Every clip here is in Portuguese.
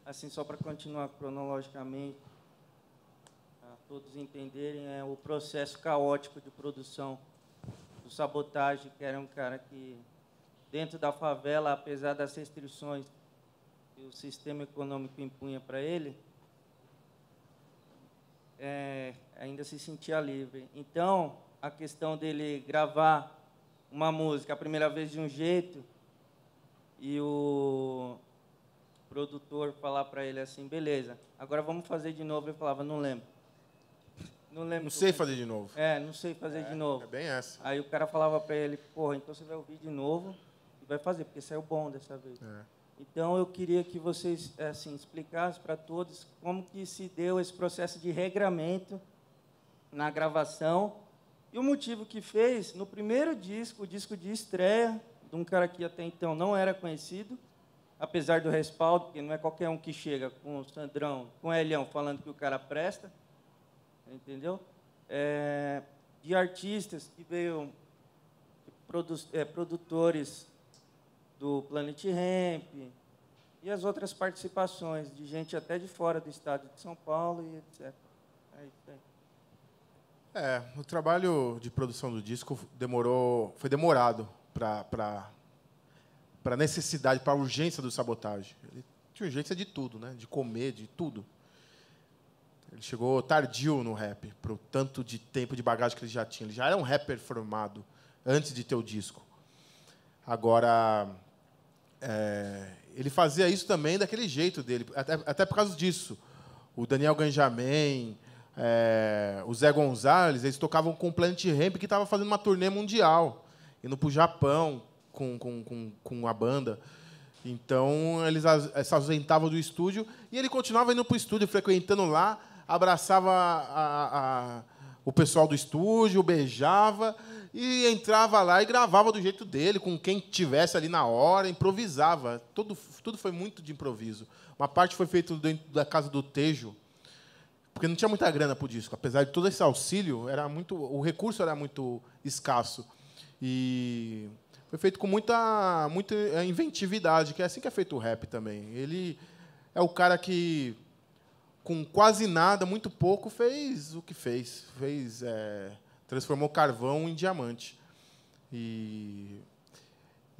assim, só para continuar cronologicamente, para todos entenderem, é o processo caótico de produção do Sabotagem, que era um cara que, dentro da favela, apesar das restrições que o sistema econômico impunha para ele, ainda se sentia livre. Então, a questão dele gravar uma música a primeira vez de um jeito e o produtor falar para ele assim, beleza, agora vamos fazer de novo. Ele falava, não lembro. Não lembro. Não sei fazer de novo. Não sei fazer de novo. É bem essa. Aí o cara falava para ele, porra, então você vai ouvir de novo e vai fazer, porque saiu bom dessa vez. Então, eu queria que vocês assim, explicassem para todos como que se deu esse processo de regramento na gravação e o motivo que fez, no primeiro disco, o disco de estreia, de um cara que até então não era conhecido, apesar do respaldo, porque não é qualquer um que chega com o Sandrão, com o Elião, falando que o cara presta, entendeu? De artistas que veio, produtores do Planet Hemp e as outras participações de gente até de fora do estado de São Paulo e etc. O trabalho de produção do disco foi demorado para a necessidade, para a urgência do Sabotagem. Ele tinha urgência de tudo, né? De comer, de tudo. Ele chegou tardio no rap, para o tanto de tempo de bagagem que ele já tinha. Ele já era um rapper formado antes de ter o disco. Agora, ele fazia isso também daquele jeito dele, até por causa disso. O Daniel Ganjamin, o Zé Gonzalez, eles tocavam com o Planet Hemp, que estava fazendo uma turnê mundial, indo para o Japão com a banda. Então, eles se ausentavam do estúdio e ele continuava indo para o estúdio, frequentando lá, abraçava o pessoal do estúdio, beijava e entrava lá e gravava do jeito dele, com quem tivesse ali na hora, improvisava. Tudo foi muito de improviso. Uma parte foi feita dentro da casa do Tejo, porque não tinha muita grana para o disco. Apesar de todo esse auxílio, o recurso era muito escasso. E foi feito com muita inventividade, que é assim que é feito o rap também. Ele é o cara que, com quase nada, muito pouco, fez o que fez. Transformou carvão em diamante. E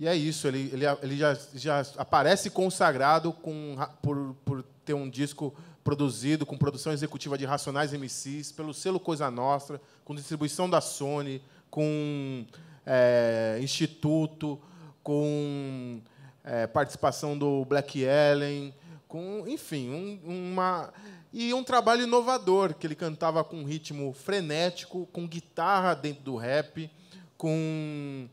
é isso. Ele já aparece consagrado por ter um disco produzido com produção executiva de Racionais MCs, pelo selo Coisa Nostra, com distribuição da Sony, com Instituto, com participação do Black Alien, enfim, um trabalho inovador, que ele cantava com um ritmo frenético, com guitarra dentro do rap, com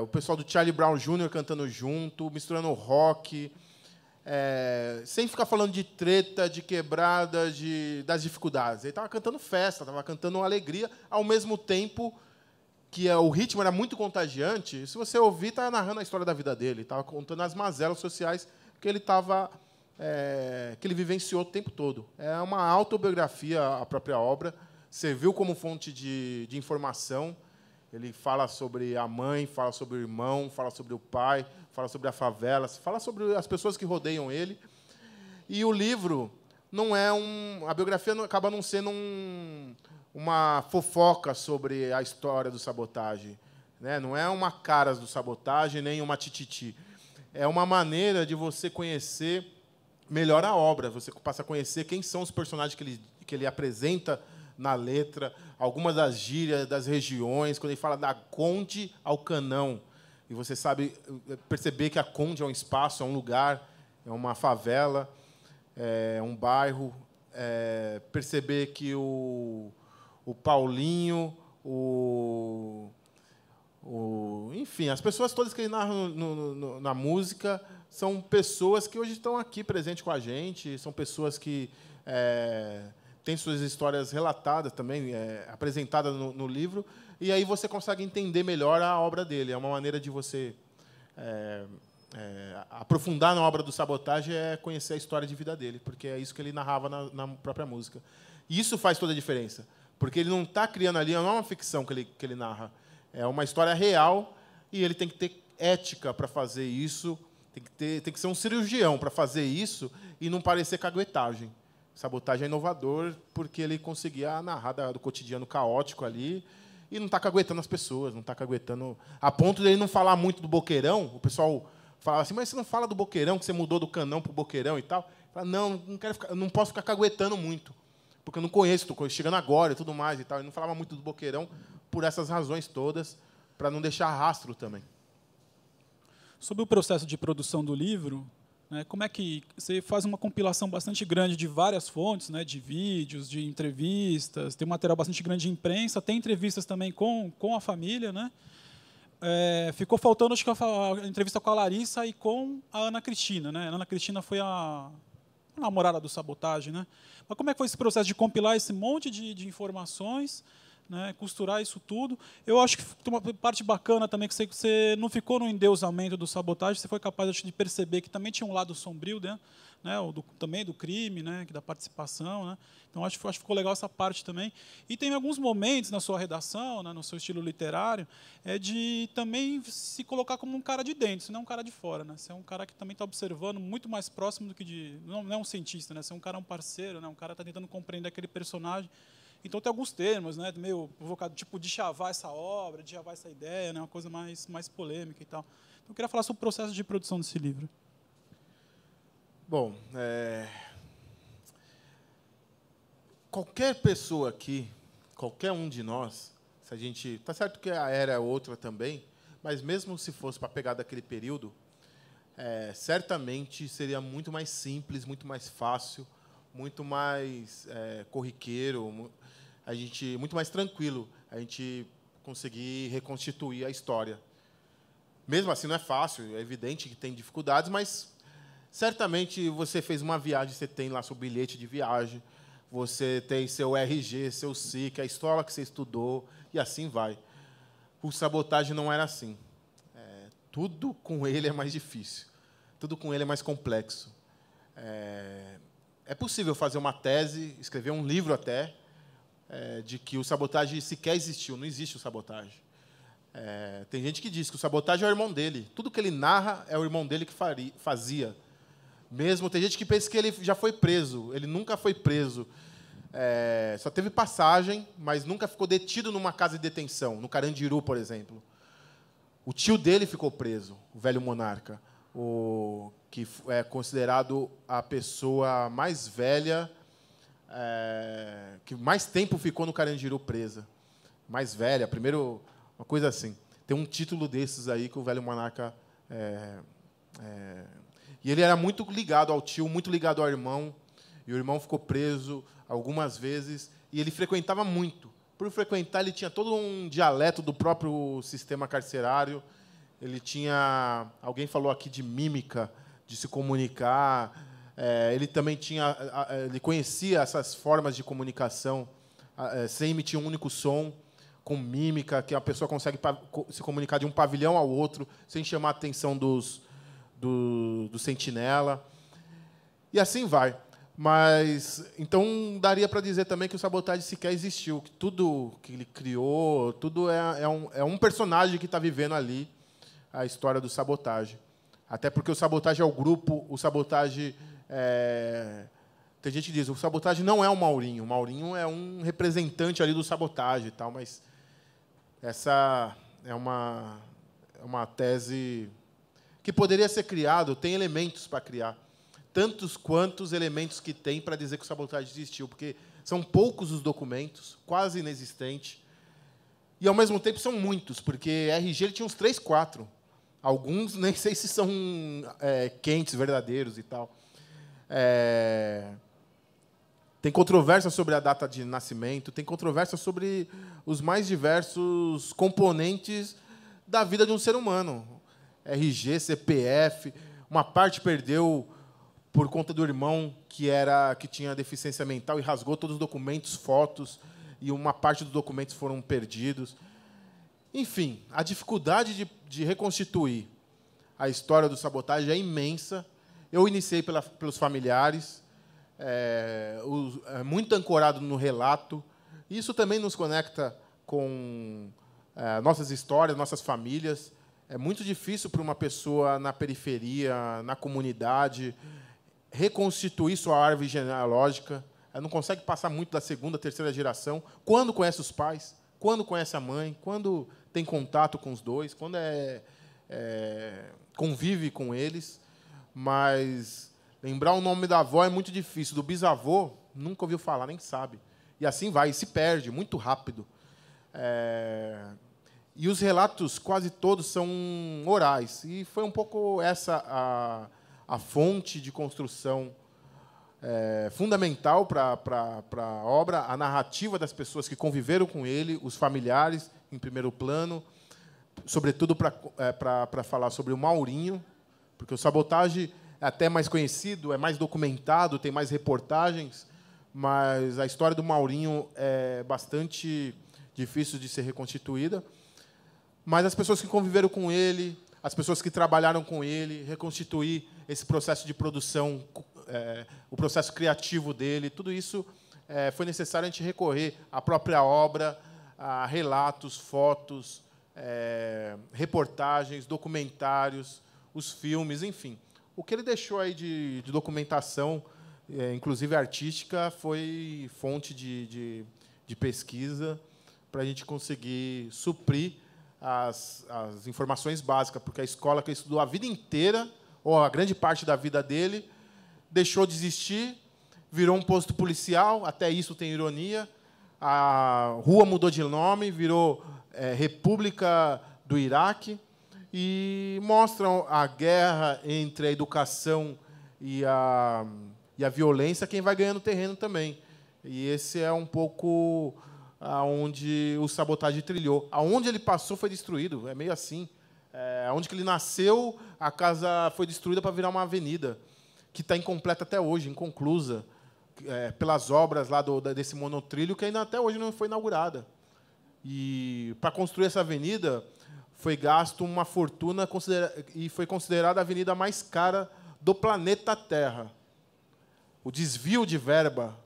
o pessoal do Charlie Brown Jr. cantando junto, misturando rock, sem ficar falando de treta, de quebrada, das dificuldades. Ele estava cantando festa, estava cantando alegria, ao mesmo tempo que o ritmo era muito contagiante. Se você ouvir, estava narrando a história da vida dele, estava contando as mazelas sociais que ele vivenciou o tempo todo. É uma autobiografia, a própria obra. Serviu como fonte de informação. Ele fala sobre a mãe, fala sobre o irmão, fala sobre o pai, fala sobre a favela, fala sobre as pessoas que rodeiam ele. E o livro não é a biografia acaba não sendo uma fofoca sobre a história do Sabotagem, né? Não é uma Caras do Sabotagem, nem uma Tititi. É uma maneira de você conhecer melhor a obra. Você passa a conhecer quem são os personagens que ele apresenta na letra, algumas das gírias das regiões, quando ele fala da Conde ao Canão. E você sabe perceber que a Conde é um espaço, é um lugar, é uma favela, é um bairro. Perceber que o Paulinho, enfim, as pessoas todas que ele narra na música são pessoas que hoje estão aqui presentes com a gente, são pessoas que têm suas histórias relatadas também, apresentadas no livro, e aí você consegue entender melhor a obra dele. É uma maneira de você aprofundar na obra do Sabotagem, é conhecer a história de vida dele, porque é isso que ele narrava na própria música. E isso faz toda a diferença, porque ele não está criando ali, não é uma ficção que ele narra, é uma história real, e ele tem que ter ética para fazer isso, Tem que ser um cirurgião para fazer isso e não parecer caguetagem. Sabotagem é inovador porque ele conseguia narrar do cotidiano caótico ali e não está caguetando as pessoas, não está caguetando... A ponto de ele não falar muito do Boqueirão, o pessoal falava assim, mas você não fala do Boqueirão, que você mudou do Canão para o Boqueirão e tal? Fala, não posso ficar caguetando muito, porque eu não conheço, estou chegando agora e tudo mais e tal. Ele não falava muito do Boqueirão por essas razões todas, para não deixar rastro também. Sobre o processo de produção do livro, né, como é que você faz uma compilação bastante grande de várias fontes, né, de vídeos, de entrevistas, tem um material bastante grande de imprensa, tem entrevistas também com a família, né? Ficou faltando, acho que a entrevista com a Larissa e com a Ana Cristina, né? A Ana Cristina foi a namorada do Sabotagem, né? Mas como é que foi esse processo de compilar esse monte de informações, né, costurar isso tudo? Eu acho que tem uma parte bacana também, que você não ficou no endeusamento do Sabotagem, você foi capaz de perceber que também tinha um lado sombrio, né, também do crime, né, da participação. Né? Então, acho que ficou legal essa parte também. E tem alguns momentos na sua redação, né, no seu estilo literário, de também se colocar como um cara de dentro, você não é um cara de fora. Né? Você é um cara que também está observando muito mais próximo do que de... Não é um cientista, né? Você é um cara, um parceiro, né? Um cara está tentando compreender aquele personagem. Então, tem alguns termos, né, meio provocado, tipo de chavar essa obra, de chavar essa ideia, né, uma coisa mais polêmica e tal. Então, eu queria falar sobre o processo de produção desse livro. Bom, qualquer pessoa aqui, qualquer um de nós, se a gente... Está certo que a era é outra também, mas mesmo se fosse para pegar daquele período, certamente seria muito mais simples, muito mais fácil, muito mais corriqueiro, muito mais tranquilo a gente conseguir reconstituir a história. Mesmo assim, não é fácil, é evidente que tem dificuldades, mas certamente você fez uma viagem, você tem lá seu bilhete de viagem, você tem seu RG, seu SIC, a escola que você estudou, e assim vai. O Sabotagem não era assim. Tudo com ele é mais difícil, tudo com ele é mais complexo. É possível fazer uma tese, escrever um livro até, de que o Sabotagem sequer existiu. Não existe o Sabotagem. Tem gente que diz que o Sabotagem é o irmão dele. Tudo que ele narra é o irmão dele que fazia. Mesmo tem gente que pensa que ele já foi preso. Ele nunca foi preso. Só teve passagem, mas nunca ficou detido numa casa de detenção, no Carandiru, por exemplo. O tio dele ficou preso, o velho monarca, que é considerado a pessoa mais velha, que mais tempo ficou no Carandiru presa. Mais velha, primeiro, uma coisa assim. Tem um título desses aí que o velho monarca... E ele era muito ligado ao tio, muito ligado ao irmão, e o irmão ficou preso algumas vezes, e ele frequentava muito. Por frequentar, ele tinha todo um dialeto do próprio sistema carcerário. Ele tinha... Alguém falou aqui de mímica, de se comunicar. Ele também tinha... Ele conhecia essas formas de comunicação sem emitir um único som, com mímica, que a pessoa consegue se comunicar de um pavilhão ao outro, sem chamar a atenção do sentinela. E assim vai. Mas, então, daria para dizer também que o Sabotagem sequer existiu, que tudo que ele criou, tudo é um personagem que está vivendo ali a história do Sabotagem. Até porque o Sabotagem é o grupo, o Sabotagem... Tem gente que diz, o Sabotagem não é o Maurinho é um representante ali do Sabotagem e tal, mas essa é uma tese que poderia ser criado, tem elementos para criar, tantos quantos elementos que tem para dizer que o Sabotagem existiu, porque são poucos os documentos, quase inexistentes, e, ao mesmo tempo, são muitos, porque RG ele tinha uns 3, 4. Alguns nem sei se são quentes, verdadeiros e tal. Tem controvérsia sobre a data de nascimento, tem controvérsia sobre os mais diversos componentes da vida de um ser humano. RG, CPF, uma parte perdeu por conta do irmão que tinha deficiência mental e rasgou todos os documentos, fotos, e uma parte dos documentos foram perdidos. Enfim, a dificuldade de reconstituir a história do Sabotagem é imensa. Eu iniciei pelos familiares, muito ancorado no relato. Isso também nos conecta com nossas histórias, nossas famílias. É muito difícil para uma pessoa na periferia, na comunidade, reconstituir sua árvore genealógica. Ela não consegue passar muito da segunda, terceira geração. Quando conhece os pais, quando conhece a mãe, quando tem contato com os dois, quando convive com eles. Mas lembrar o nome da avó é muito difícil. Do bisavô, nunca ouviu falar, nem sabe. E assim vai, e se perde muito rápido. E os relatos, quase todos, são orais. E foi um pouco essa a fonte de construção fundamental para a obra, a narrativa das pessoas que conviveram com ele, os familiares, em primeiro plano, sobretudo para falar sobre o Maurinho, porque o Sabotagem é até mais conhecido, é mais documentado, tem mais reportagens, mas a história do Maurinho é bastante difícil de ser reconstituída. Mas as pessoas que conviveram com ele, as pessoas que trabalharam com ele, reconstituir esse processo de produção, o processo criativo dele, tudo isso foi necessário a gente recorrer à própria obra, a relatos, fotos, reportagens, documentários, os filmes, enfim. O que ele deixou aí de documentação, inclusive artística, foi fonte de pesquisa para a gente conseguir suprir as informações básicas, porque a escola que ele estudou a vida inteira, ou a grande parte da vida dele, deixou de existir, virou um posto policial, até isso tem ironia, a rua mudou de nome, virou República do Iraque, e mostram a guerra entre a educação e a violência, quem vai ganhando terreno também. E esse é um pouco aonde o Sabotagem trilhou. Aonde ele passou foi destruído, é meio assim. Aonde que ele nasceu, a casa foi destruída para virar uma avenida, que está incompleta até hoje, inconclusa, pelas obras lá desse monotrilho, que ainda até hoje não foi inaugurada. E, para construir essa avenida, foi gasto uma fortuna e foi considerada a avenida mais cara do planeta Terra. O desvio de verba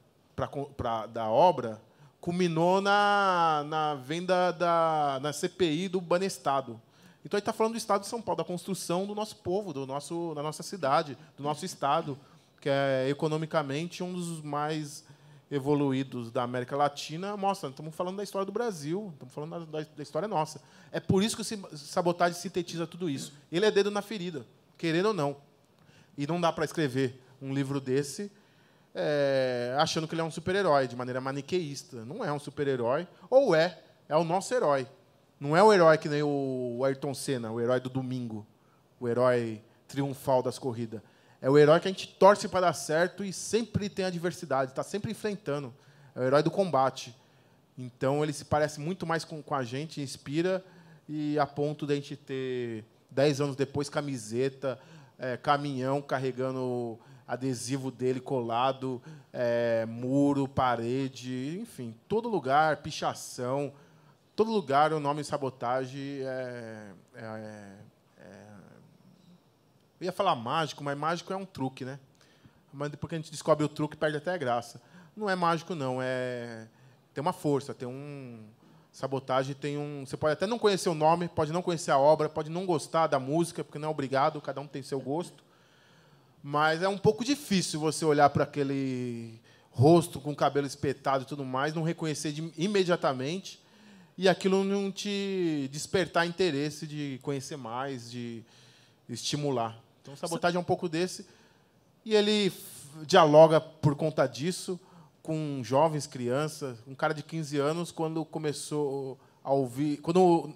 da obra culminou na venda na CPI do Banestado. Então, ele está falando do Estado de São Paulo, da construção do nosso povo, da nossa cidade, do nosso Estado, que é economicamente um dos mais evoluídos da América Latina. Mostra, estamos falando da história do Brasil, estamos falando da história nossa. É por isso que o Sabotagem sintetiza tudo isso. Ele é dedo na ferida, querendo ou não. E não dá para escrever um livro desse achando que ele é um super-herói, de maneira maniqueísta. Não é um super-herói, ou é o nosso herói. Não é o herói que nem o Ayrton Senna, o herói do domingo, o herói triunfal das corridas. É o herói que a gente torce para dar certo e sempre tem adversidade, está sempre enfrentando. É o herói do combate. Então, ele se parece muito mais com a gente, inspira, e a ponto de a gente ter, 10 anos depois, camiseta, caminhão carregando adesivo dele colado, muro, parede, enfim, todo lugar, pichação, todo lugar o nome Sabotagem eu ia falar mágico, mas mágico é um truque, né? Mas depois que a gente descobre o truque, perde até a graça. Não é mágico, não. Tem uma força, tem um... Sabotagem tem um... Você pode até não conhecer o nome, pode não conhecer a obra, pode não gostar da música, porque não é obrigado, cada um tem seu gosto. Mas é um pouco difícil você olhar para aquele rosto com cabelo espetado e tudo mais, não reconhecer imediatamente e aquilo não te despertar interesse de conhecer mais, de estimular. Então, Sabotagem é um pouco desse. E ele dialoga, por conta disso, com jovens, crianças. Um cara de 15 anos, quando começou a ouvir... Quando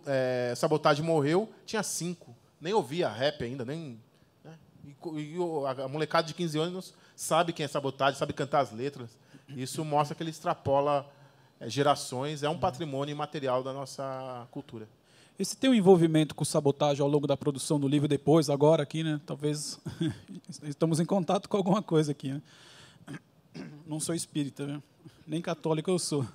Sabotagem morreu, tinha 5. Nem ouvia rap ainda, nem... E a molecada de 15 anos sabe quem é Sabotagem, sabe cantar as letras. Isso mostra que ele extrapola gerações, é um patrimônio imaterial da nossa cultura. E se tem um envolvimento com Sabotagem ao longo da produção do livro, depois, agora, aqui, né? Talvez estamos em contato com alguma coisa aqui, né? Não sou espírita, né? Nem católico eu sou.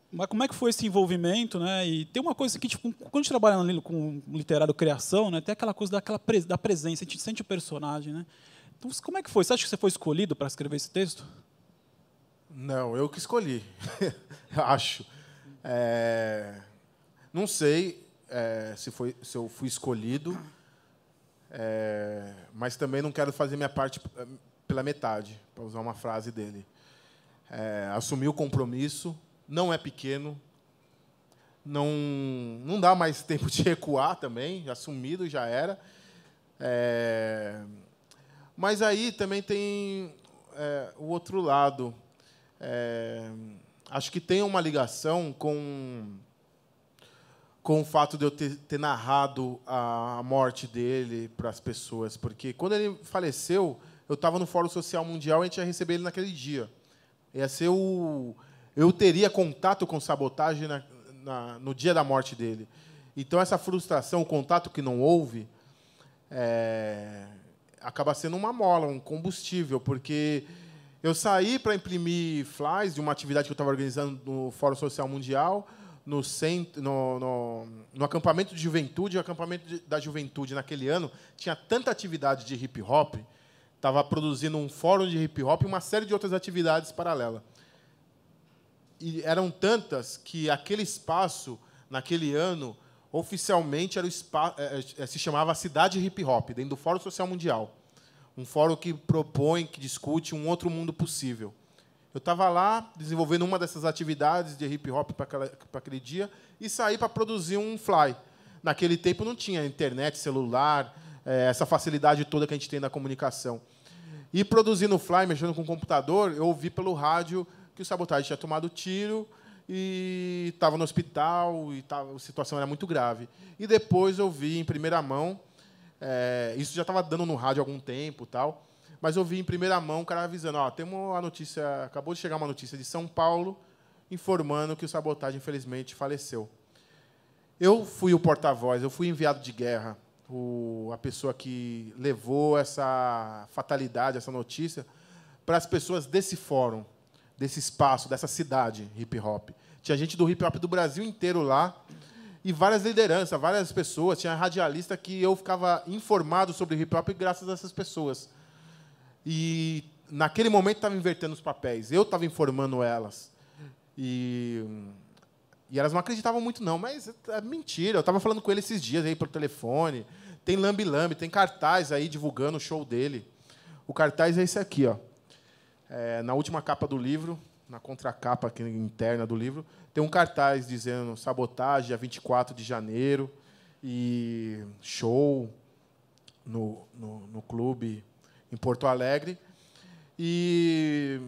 Mas como é que foi esse envolvimento, né? E tem uma coisa que, tipo, quando a gente trabalha com literário criação, né? Tem aquela coisa da presença, a gente sente o personagem, né? Então, como é que foi? Você acha que você foi escolhido para escrever esse texto? Não, eu que escolhi. Acho. Não sei. se eu fui escolhido, mas também não quero fazer minha parte pela metade, para usar uma frase dele. Assumir o compromisso, não é pequeno, não dá mais tempo de recuar também, assumido já era. Mas aí também tem o outro lado. Acho que tem uma ligação com o fato de eu ter narrado a morte dele para as pessoas, porque quando ele faleceu, eu estava no Fórum Social Mundial e a gente ia receber ele naquele dia. Ia ser eu teria contato com Sabotagem no dia da morte dele. Então, essa frustração, o contato que não houve, acaba sendo uma mola, um combustível, porque eu saí para imprimir flyers de uma atividade que eu estava organizando no Fórum Social Mundial, no acampamento de juventude. O acampamento da juventude, naquele ano, tinha tanta atividade de hip-hop, estava produzindo um fórum de hip-hop e uma série de outras atividades paralelas. E eram tantas que aquele espaço, naquele ano, oficialmente se chamava Cidade Hip-Hop, dentro do Fórum Social Mundial. Um fórum que propõe, que discute um outro mundo possível. Eu estava lá, desenvolvendo uma dessas atividades de hip-hop para aquele dia, e saí para produzir um fly. Naquele tempo não tinha internet, celular, essa facilidade toda que a gente tem na comunicação. E produzindo o fly, mexendo com o computador, eu ouvi pelo rádio que o Sabotagem tinha tomado tiro e estava no hospital, e a situação era muito grave. E depois eu vi em primeira mão, isso já estava dando no rádio há algum tempo, tal, mas eu vi em primeira mão o cara avisando, temos a notícia, acabou de chegar uma notícia de São Paulo informando que o Sabotagem, infelizmente, faleceu. Eu fui o porta-voz, eu fui enviado de guerra, a pessoa que levou essa fatalidade, essa notícia, para as pessoas desse fórum, desse espaço, dessa cidade hip-hop. Tinha gente do hip-hop do Brasil inteiro lá, e várias lideranças, várias pessoas. Tinha radialista que eu ficava informado sobre hip-hop graças a essas pessoas. E, naquele momento, estava invertendo os papéis. Eu estava informando elas. E elas não acreditavam muito, não. Mas é mentira. Eu estava falando com ele esses dias aí por telefone. Tem lambe-lambe, tem cartaz aí divulgando o show dele. O cartaz é esse aqui, ó. Na última capa do livro, na contracapa aqui interna do livro, tem um cartaz dizendo Sabotagem, dia 24 de janeiro, e show no clube em Porto Alegre. E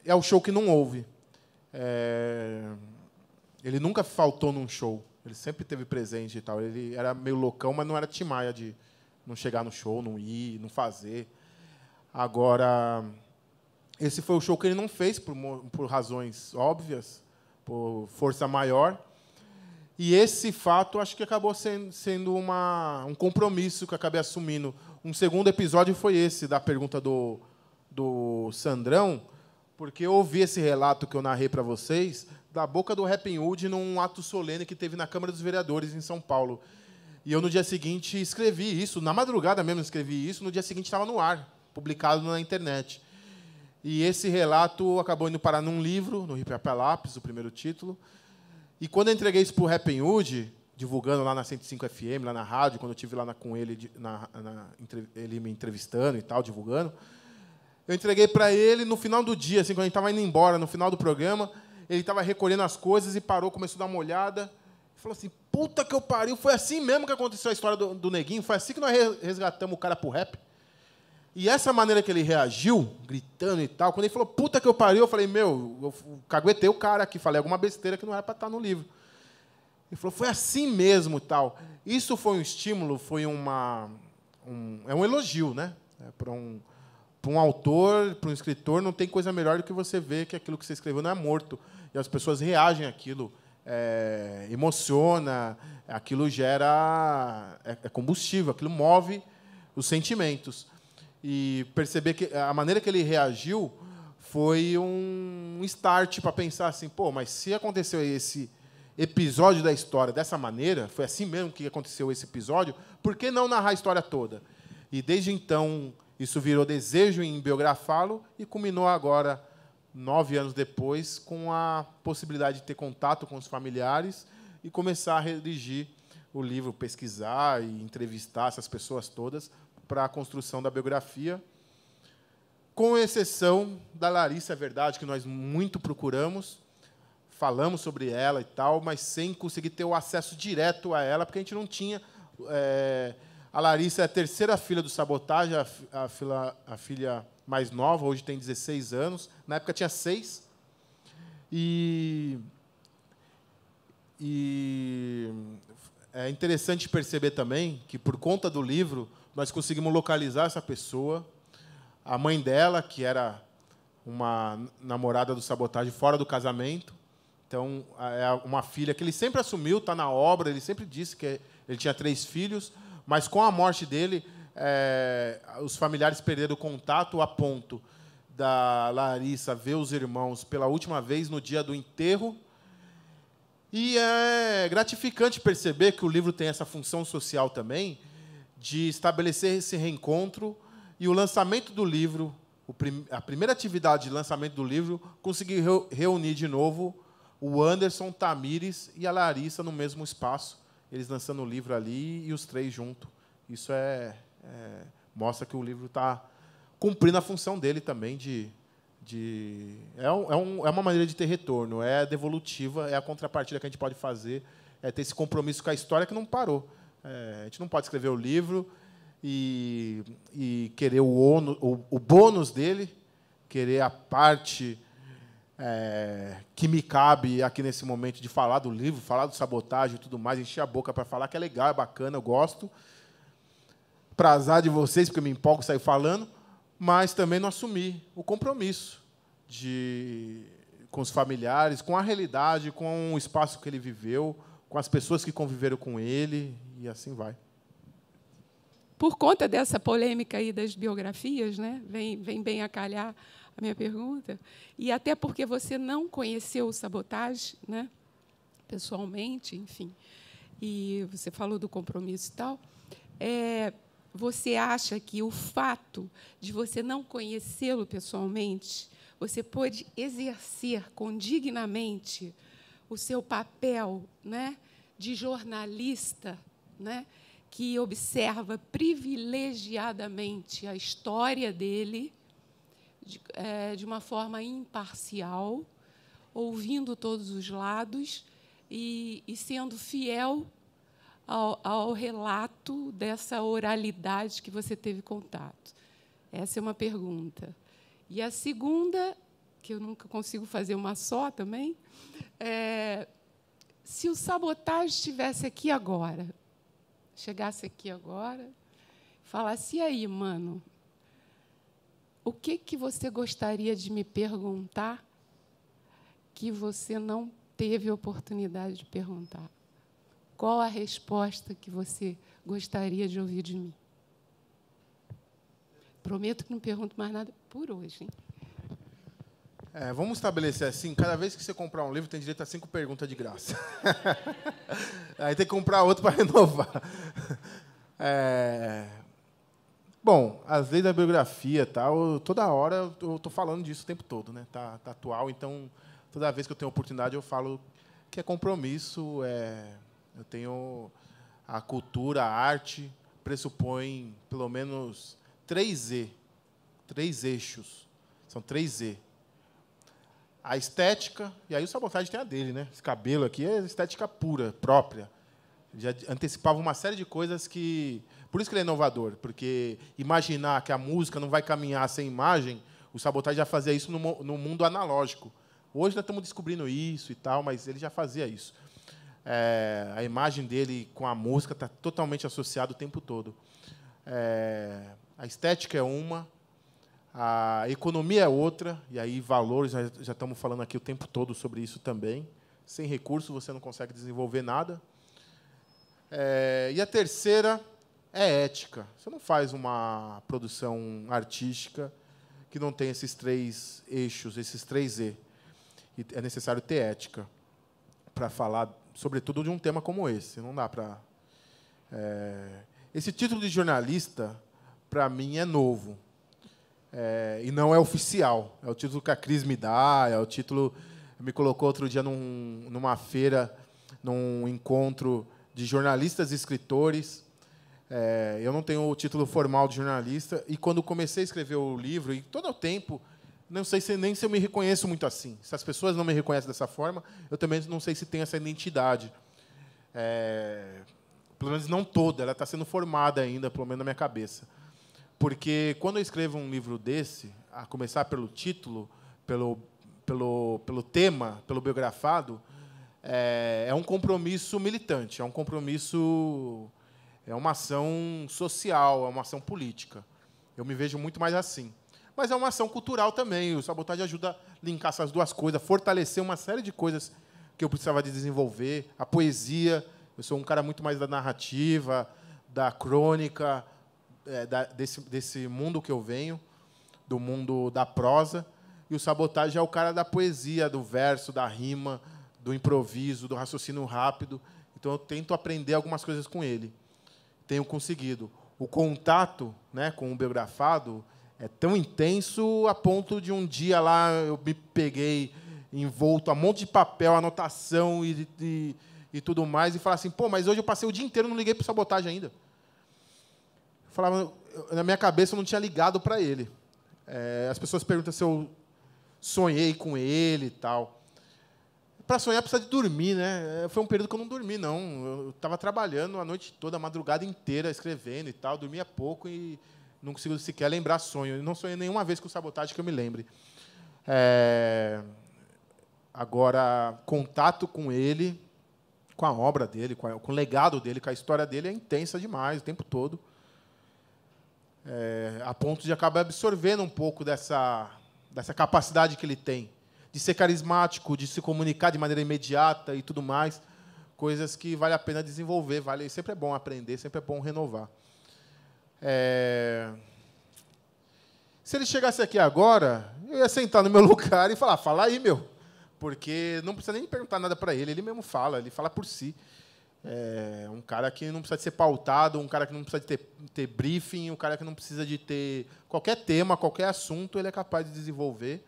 é o show que não houve. Ele nunca faltou num show. Ele sempre esteve presente e tal. Ele era meio loucão, mas não era timaia de não chegar no show, não ir, não fazer. Agora, esse foi o show que ele não fez por razões óbvias, por força maior. E esse fato, acho que acabou sendo um compromisso que eu acabei assumindo. Um segundo episódio foi esse, da pergunta do Sandrão, porque eu ouvi esse relato que eu narrei para vocês da boca do Rappin' Hood num ato solene que teve na Câmara dos Vereadores, em São Paulo. E eu, no dia seguinte, escrevi isso, na madrugada mesmo escrevi isso, no dia seguinte estava no ar, publicado na internet. E esse relato acabou indo parar num livro, no Hip Hop a Lápis, o primeiro título. E quando eu entreguei isso para o Rappin' Hood, divulgando lá na 105 FM, lá na rádio, quando eu estive lá com ele, ele me entrevistando e tal, divulgando, eu entreguei para ele no final do dia, assim, quando a gente estava indo embora, no final do programa, ele estava recolhendo as coisas e parou, começou a dar uma olhada, e falou assim, puta que eu pariu, foi assim mesmo que aconteceu a história do Neguinho, foi assim que nós resgatamos o cara pro rap. E essa maneira que ele reagiu, gritando e tal, quando ele falou, puta que eu pariu, eu falei, eu caguetei o cara aqui, falei alguma besteira que não era para estar no livro. Ele falou, foi assim mesmo e tal. Isso foi um estímulo, foi um elogio, né? Para um autor, para um escritor, não tem coisa melhor do que você ver que aquilo que você escreveu não é morto. E as pessoas reagem àquilo, emociona, aquilo gera combustível, aquilo move os sentimentos. E perceber que a maneira que ele reagiu foi um start para pensar assim, mas se aconteceu esse episódio da história dessa maneira, foi assim mesmo que aconteceu esse episódio, por que não narrar a história toda? E, desde então, isso virou desejo em biografá-lo e culminou agora, 9 anos depois, com a possibilidade de ter contato com os familiares e começar a redigir o livro, pesquisar e entrevistar essas pessoas todas para a construção da biografia, com exceção da Larissa, é verdade, que nós muito procuramos, falamos sobre ela e tal, mas sem conseguir ter o acesso direto a ela, porque a gente não tinha... a Larissa é a terceira filha do Sabotagem, a filha mais nova, hoje tem 16 anos. Na época tinha 6. E é interessante perceber também que, por conta do livro, nós conseguimos localizar essa pessoa. A mãe dela, que era uma namorada do Sabotagem fora do casamento. Então, é uma filha que ele sempre assumiu, está na obra, ele sempre disse que ele tinha 3 filhos, mas, com a morte dele, os familiares perderam o contato a ponto da Larissa ver os irmãos pela última vez no dia do enterro. E é gratificante perceber que o livro tem essa função social também, de estabelecer esse reencontro, e o lançamento do livro, a primeira atividade de lançamento do livro, conseguir reunir de novo o Anderson, Tamires e a Larissa no mesmo espaço, eles lançando o livro ali e os 3 juntos. Isso mostra que o livro está cumprindo a função dele também é uma maneira de ter retorno, é devolutiva, é a contrapartida que a gente pode fazer, é ter esse compromisso com a história que não parou. A gente não pode escrever o livro e querer o bônus dele, querer a parte que me cabe aqui nesse momento de falar do livro, falar do Sabotagem e tudo mais, encher a boca para falar que é legal, é bacana, eu gosto. Para azar de vocês, porque eu me empolgo sair falando, mas também não assumir o compromisso com os familiares, com a realidade, com o espaço que ele viveu, com as pessoas que conviveram com ele, e assim vai. Por conta dessa polêmica aí das biografias, né, vem bem a calhar a minha pergunta, e até porque você não conheceu o Sabotagem, né, pessoalmente, enfim, e você falou do compromisso e tal, você acha que o fato de você não conhecê-lo pessoalmente, você pôde exercer dignamente o seu papel, né, de jornalista, né, que observa privilegiadamente a história dele de uma forma imparcial, ouvindo todos os lados e sendo fiel ao relato dessa oralidade que você teve contato? Essa é uma pergunta. E a segunda, que eu nunca consigo fazer uma só também, se o Sabotagem estivesse aqui agora, chegasse aqui agora, falasse: e aí, mano, o que você gostaria de me perguntar que você não teve oportunidade de perguntar? Qual a resposta que você gostaria de ouvir de mim? Prometo que não pergunto mais nada por hoje, hein? Vamos estabelecer assim, cada vez que você comprar um livro, tem direito a 5 perguntas de graça. Aí tem que comprar outro para renovar. Bom, as leis da biografia, tal, toda hora eu estou falando disso o tempo todo, né? Tá atual, então, toda vez que eu tenho oportunidade, eu falo que é compromisso, eu tenho a cultura, a arte, pressupõe pelo menos 3 eixos. São 3 E. A estética, e aí o Sabotagem tem a dele, né? Esse cabelo aqui é estética pura, própria. Já antecipava uma série de coisas que... Por isso que ele é inovador, porque imaginar que a música não vai caminhar sem imagem, o Sabotagem já fazia isso no mundo analógico. Hoje nós estamos descobrindo isso e tal, mas ele já fazia isso. A imagem dele com a música está totalmente associada o tempo todo. A estética é uma, a economia é outra, e aí valores, já estamos falando aqui o tempo todo sobre isso também. Sem recurso, você não consegue desenvolver nada. E a terceira é ética. Você não faz uma produção artística que não tem esses 3 eixos, esses 3 E. E é necessário ter ética para falar, sobretudo, de um tema como esse. Não dá para... Esse título de jornalista, para mim, é novo. E não é oficial. É o título que a Cris me dá, é o título... Me colocou outro dia numa feira, num encontro de jornalistas e escritores. Eu não tenho o título formal de jornalista, e quando comecei a escrever o livro, e todo o tempo, não sei nem se eu me reconheço muito assim. Se as pessoas não me reconhecem dessa forma, eu também não sei se tenho essa identidade. Pelo menos não toda, ela está sendo formada ainda, pelo menos na minha cabeça. Porque quando eu escrevo um livro desse, a começar pelo título, pelo tema, pelo biografado, é um compromisso militante, é um compromisso, é uma ação social, é uma ação política. Eu me vejo muito mais assim. Mas é uma ação cultural também. O Sabotagem ajuda a linkar essas duas coisas, fortalecer uma série de coisas que eu precisava de desenvolver. A poesia, eu sou um cara muito mais da narrativa, da crônica, desse mundo que eu venho, do mundo da prosa. E o Sabotagem é o cara da poesia, do verso, da rima, do improviso, do raciocínio rápido. Então, eu tento aprender algumas coisas com ele. Tenho conseguido. O contato, né, com o biografado é tão intenso a ponto de um dia lá eu me peguei envolto a um monte de papel, anotação e tudo mais, e falar assim, pô, mas hoje eu passei o dia inteiro e não liguei para o Sabotagem ainda. Eu falava, na minha cabeça eu não tinha ligado para ele. As pessoas perguntam se eu sonhei com ele e tal. Para sonhar precisa de dormir, né? Foi um período que eu não dormi, não. Eu estava trabalhando a noite toda, a madrugada inteira, escrevendo e tal, dormia pouco e não consigo sequer lembrar sonho. Eu não sonhei nenhuma vez com o Sabotagem que eu me lembre. Agora, contato com ele, com a obra dele, com o legado dele, com a história dele, é intensa demais, o tempo todo. A ponto de acabar absorvendo um pouco dessa capacidade que ele tem, de ser carismático, de se comunicar de maneira imediata e tudo mais, coisas que vale a pena desenvolver, sempre é bom aprender, sempre é bom renovar. Se ele chegasse aqui agora, eu ia sentar no meu lugar e falar, fala aí, meu, porque não precisa nem perguntar nada para ele mesmo ele fala por si. Um cara que não precisa de ser pautado, um cara que não precisa de ter briefing, um cara que não precisa de ter qualquer tema, qualquer assunto, ele é capaz de desenvolver.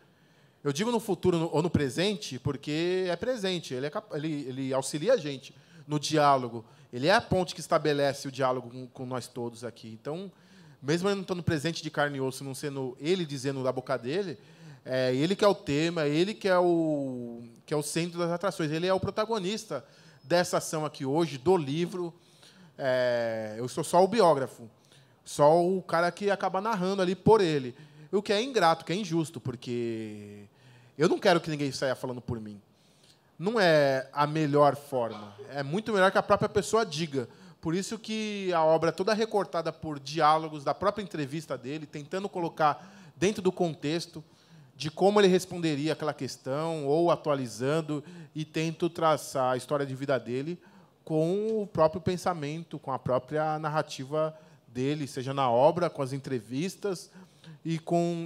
Eu digo no futuro ou no presente, porque é presente, ele auxilia a gente no diálogo. Ele é a ponte que estabelece o diálogo com nós todos aqui. Então, mesmo ele não estando presente de carne e osso, não sendo ele dizendo da boca dele, ele que é o tema, ele que é o centro das atrações, ele é o protagonista dessa ação aqui hoje, do livro. Eu sou só o biógrafo, só o cara que acaba narrando ali por ele. O que é ingrato, que é injusto, porque eu não quero que ninguém saia falando por mim. Não é a melhor forma. É muito melhor que a própria pessoa diga. Por isso que a obra é toda recortada por diálogos da própria entrevista dele, tentando colocar dentro do contexto de como ele responderia aquela questão, ou atualizando, e tento traçar a história de vida dele com o próprio pensamento, com a própria narrativa dele, seja na obra, com as entrevistas,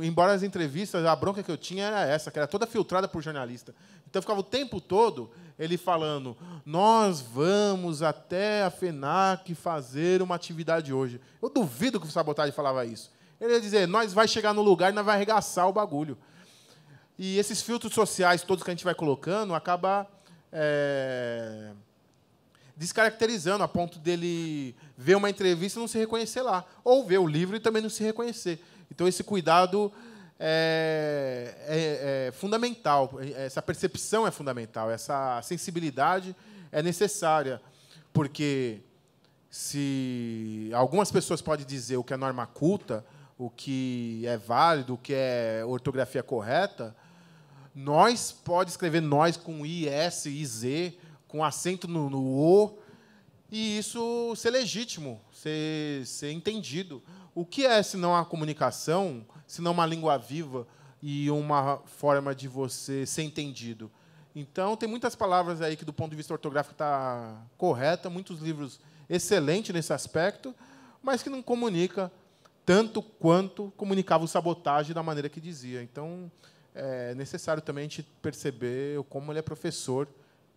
embora as entrevistas, a bronca que eu tinha era essa, que era toda filtrada por jornalista. Então, ficava o tempo todo ele falando, nós vamos até a FENAC fazer uma atividade hoje. Eu duvido que o Sabotagem falava isso. Ele ia dizer, nós vai chegar no lugar e nós vai arregaçar o bagulho. E esses filtros sociais todos que a gente vai colocando acaba descaracterizando, a ponto dele ver uma entrevista e não se reconhecer lá, ou ver o livro e também não se reconhecer. Então, esse cuidado é fundamental, essa percepção é fundamental, essa sensibilidade é necessária, porque se algumas pessoas podem dizer o que é norma culta, o que é válido, o que é ortografia correta, nós pode escrever nós com I, S, I, Z, com acento no O, e isso ser legítimo, ser entendido. O que é, senão a comunicação, senão uma língua viva e uma forma de você ser entendido? Então, tem muitas palavras aí que, do ponto de vista ortográfico, está correta, muitos livros excelentes nesse aspecto, mas que não comunica tanto quanto comunicava o Sabotagem da maneira que dizia. Então, é necessário também a gente perceber como ele é professor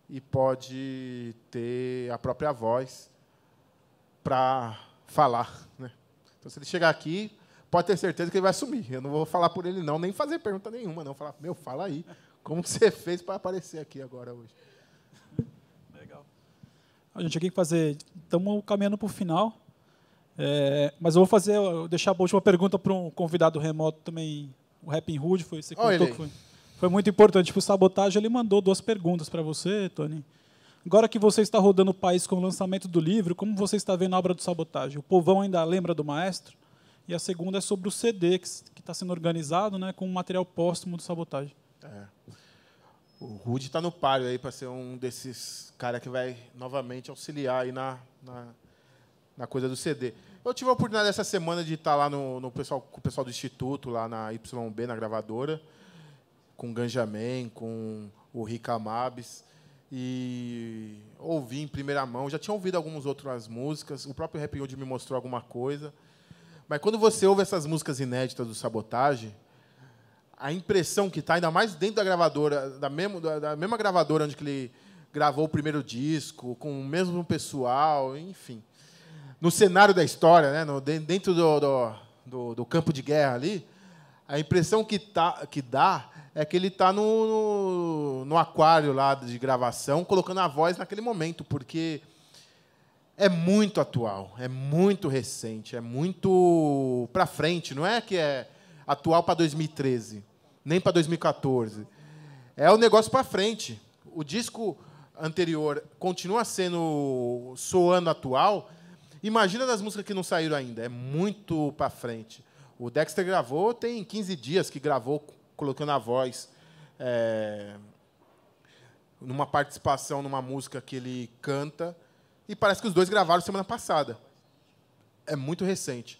e pode ter a própria voz para falar, né? Então, se ele chegar aqui, pode ter certeza que ele vai assumir. Eu não vou falar por ele, não, nem fazer pergunta nenhuma, não. Falar, meu, fala aí, como você fez para aparecer aqui agora hoje. Legal. A gente aqui fazer... Estamos caminhando para o final. Mas eu vou deixar a última pergunta para um convidado remoto também, o Rapping Hood. Você contou que foi muito importante para o Sabotagem. Ele mandou 2 perguntas para você, Tony. Agora que você está rodando o país com o lançamento do livro, como você está vendo a obra do Sabotagem? O povão ainda lembra do maestro? E a segunda é sobre o CD, que está sendo organizado, né, com o material póstumo do Sabotagem. O Rudy está no páreo aí para ser um desses caras que vai novamente auxiliar aí na coisa do CD. Eu tive a oportunidade essa semana de estar lá com o pessoal do Instituto, lá na YB, na gravadora, com o Ganjamin, com o Rica Mabes, e ouvi em primeira mão. Já tinha ouvido algumas outras músicas, o próprio Rapping Hood me mostrou alguma coisa. Mas quando você ouve essas músicas inéditas do Sabotagem, a impressão que está, ainda mais dentro da gravadora, da mesma gravadora onde que ele gravou o primeiro disco, com o mesmo pessoal, enfim. No cenário da história, né, dentro do campo de guerra ali, a impressão que dá é que ele está no aquário lá de gravação, colocando a voz naquele momento, porque é muito atual, é muito recente, é muito para frente. Não é que é atual para 2013, nem para 2014. É o negócio para frente. O disco anterior continua soando atual. Imagina das músicas que não saíram ainda. É muito para frente. O Dexter gravou, tem 15 dias que gravou, colocando a voz numa participação numa música que ele canta. E parece que os 2 gravaram semana passada. É muito recente.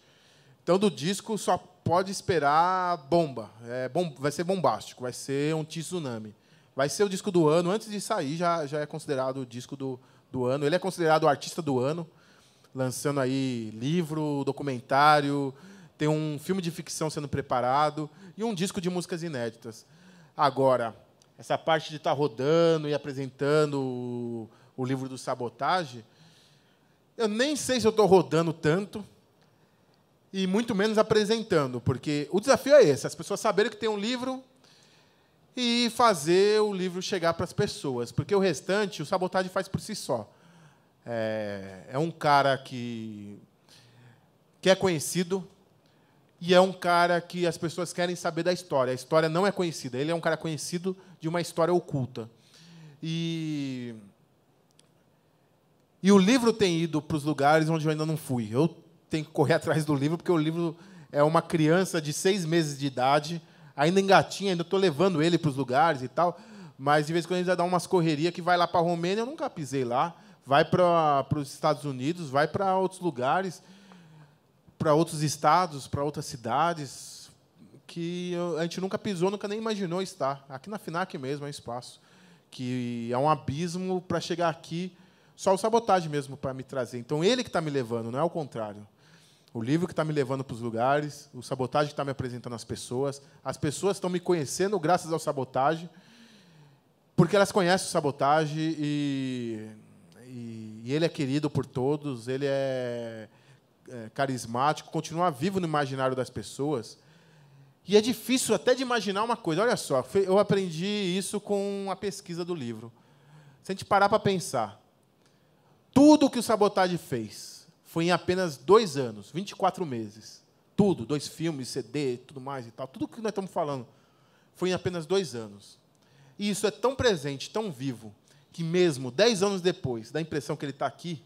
Então, do disco, só pode esperar bomba. Vai ser bombástico, vai ser um tsunami. Vai ser o disco do ano. Antes de sair, já é considerado o disco do ano. Ele é considerado o artista do ano, lançando aí livro, documentário, tem um filme de ficção sendo preparado e um disco de músicas inéditas. Agora, essa parte de estar rodando e apresentando o livro do Sabotagem, eu nem sei se eu estou rodando tanto e muito menos apresentando, porque o desafio é esse, as pessoas saberem que tem um livro e fazer o livro chegar para as pessoas, porque o restante, o Sabotagem faz por si só. É um cara que é conhecido e é um cara que as pessoas querem saber da história. A história não é conhecida, ele é um cara conhecido de uma história oculta. E o livro tem ido para os lugares onde eu ainda não fui. Eu tenho que correr atrás do livro, porque o livro é uma criança de 6 meses de idade, ainda engatinha, ainda estou levando ele para os lugares e tal, mas, de vez em quando, ele já dá umas correrias que vai lá para a Romênia, eu nunca pisei lá, vai para os Estados Unidos, vai para outros lugares, para outros estados, para outras cidades, que a gente nunca pisou, nunca nem imaginou estar. Aqui na FINAC mesmo é um espaço que é um abismo para chegar aqui. Só o Sabotagem mesmo para me trazer. Então, ele que está me levando, não é o contrário. O livro que está me levando para os lugares, o Sabotagem que está me apresentando às pessoas. As pessoas estão me conhecendo graças ao Sabotagem, porque elas conhecem o Sabotagem e ele é querido por todos, ele é carismático, continua vivo no imaginário das pessoas. E é difícil até de imaginar uma coisa. Olha só, eu aprendi isso com a pesquisa do livro. Se a gente parar para pensar, tudo o que o Sabotagem fez foi em apenas 2 anos, 24 meses. Tudo, 2 filmes, CD, tudo mais e tal. Tudo o que nós estamos falando foi em apenas 2 anos. E isso é tão presente, tão vivo, que mesmo 10 anos depois, dá a impressão que ele está aqui,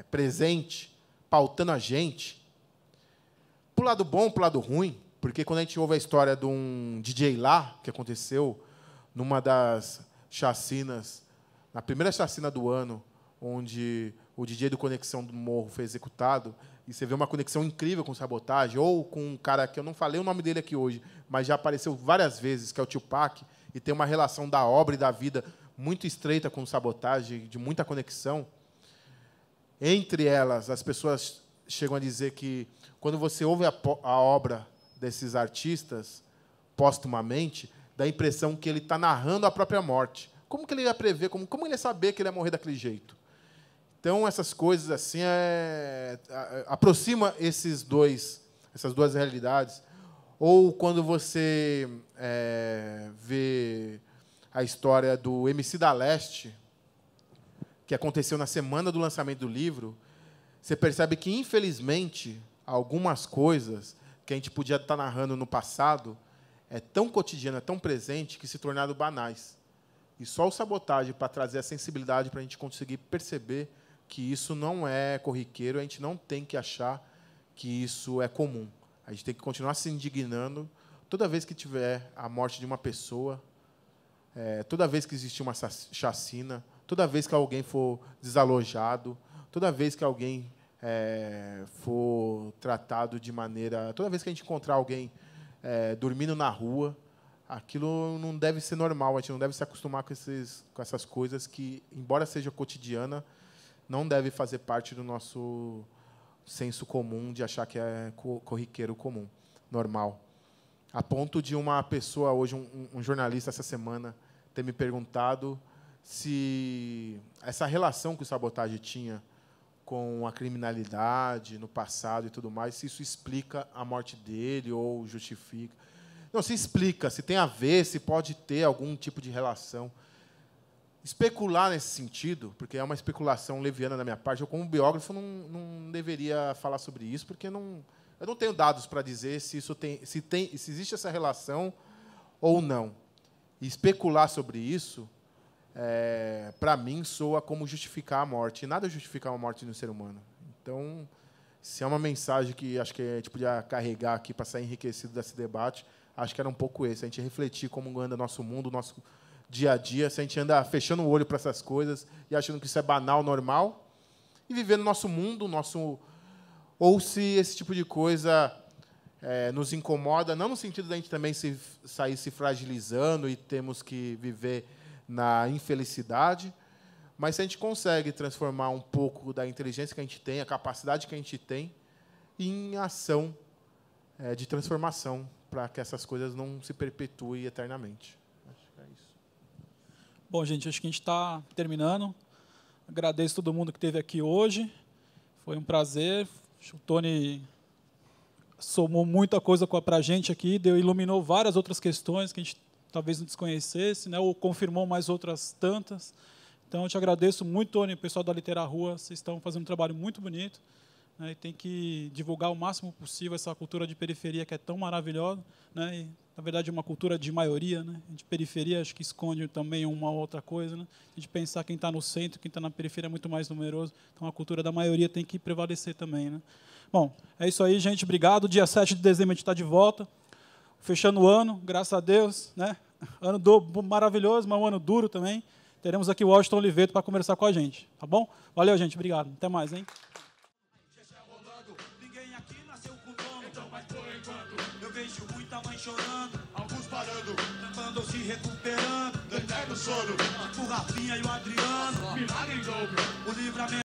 presente, pautando a gente, para o lado bom, para o lado ruim, porque quando a gente ouve a história de um DJ lá, que aconteceu numa das chacinas, na primeira chacina do ano, onde o DJ do Conexão do Morro foi executado, e você vê uma conexão incrível com o Sabotagem, ou com um cara que eu não falei o nome dele aqui hoje, mas já apareceu várias vezes, que é o Tupac, e tem uma relação da obra e da vida muito estreita com o Sabotagem, de muita conexão. Entre elas, as pessoas chegam a dizer que, quando você ouve a obra desses artistas, póstumamente, dá a impressão que ele está narrando a própria morte. Como que ele ia prever, como ele ia saber que ele ia morrer daquele jeito? Então, essas coisas assim aproxima essas duas realidades. Ou quando você vê a história do MC da Leste, que aconteceu na semana do lançamento do livro, você percebe que, infelizmente, algumas coisas que a gente podia estar narrando no passado é tão cotidiana, é tão presente, que se tornaram banais. E só o Sabotagem para trazer a sensibilidade para a gente conseguir perceber que isso não é corriqueiro, a gente não tem que achar que isso é comum. A gente tem que continuar se indignando toda vez que tiver a morte de uma pessoa, toda vez que existir uma chacina, toda vez que alguém for desalojado, toda vez que alguém for tratado de maneira... Toda vez que a gente encontrar alguém dormindo na rua, aquilo não deve ser normal, a gente não deve se acostumar com essas coisas que, embora seja cotidiana, não deve fazer parte do nosso senso comum de achar que é corriqueiro comum, normal. A ponto de uma pessoa, hoje, um jornalista, essa semana, ter me perguntado se essa relação que o Sabotagem tinha com a criminalidade no passado e tudo mais, se isso explica a morte dele ou justifica. Não, se explica, se tem a ver, se pode ter algum tipo de relação. Especular nesse sentido, porque é uma especulação leviana da minha parte, eu, como biógrafo, não deveria falar sobre isso, porque eu não tenho dados para dizer se existe essa relação ou não. E especular sobre isso, para mim, soa como justificar a morte. E nada justifica a morte de um ser humano. Então, se é uma mensagem que acho que a gente podia carregar aqui para sair enriquecido desse debate, acho que era um pouco esse. A gente refletir como anda nosso mundo, nosso dia a dia, se a gente anda fechando o olho para essas coisas e achando que isso é banal, normal, e viver no nosso mundo, ou se esse tipo de coisa nos incomoda, não no sentido da gente também sair se fragilizando e temos que viver na infelicidade, mas se a gente consegue transformar um pouco da inteligência que a gente tem, a capacidade que a gente tem, em ação de transformação, para que essas coisas não se perpetuem eternamente. Acho que é isso. Bom, gente, acho que a gente está terminando. Agradeço todo mundo que esteve aqui hoje. Foi um prazer. O Tony somou muita coisa para a gente aqui, iluminou várias outras questões que a gente talvez não desconhecesse, né, ou confirmou mais outras tantas. Então, eu te agradeço muito, Tony, o pessoal da Litera Rua. Vocês estão fazendo um trabalho muito bonito. E tem que divulgar o máximo possível essa cultura de periferia que é tão maravilhosa, né? E, na verdade, é uma cultura de maioria, né? De periferia, acho que esconde também uma outra coisa, né? A gente pensar quem está no centro, quem está na periferia é muito mais numeroso, então a cultura da maioria tem que prevalecer também, né? Bom, é isso aí, gente, obrigado. Dia 7 de dezembro a gente está de volta, fechando o ano, graças a Deus, né? Ano maravilhoso, mas um ano duro também. Teremos aqui o Washington Oliveto para conversar com a gente, tá bom? Valeu, gente, obrigado. Até mais, hein? Chorando, alguns parando, tentando se recuperando, eterno sono, o Rafinha e o Adriano, milagre em dobro, o livramento.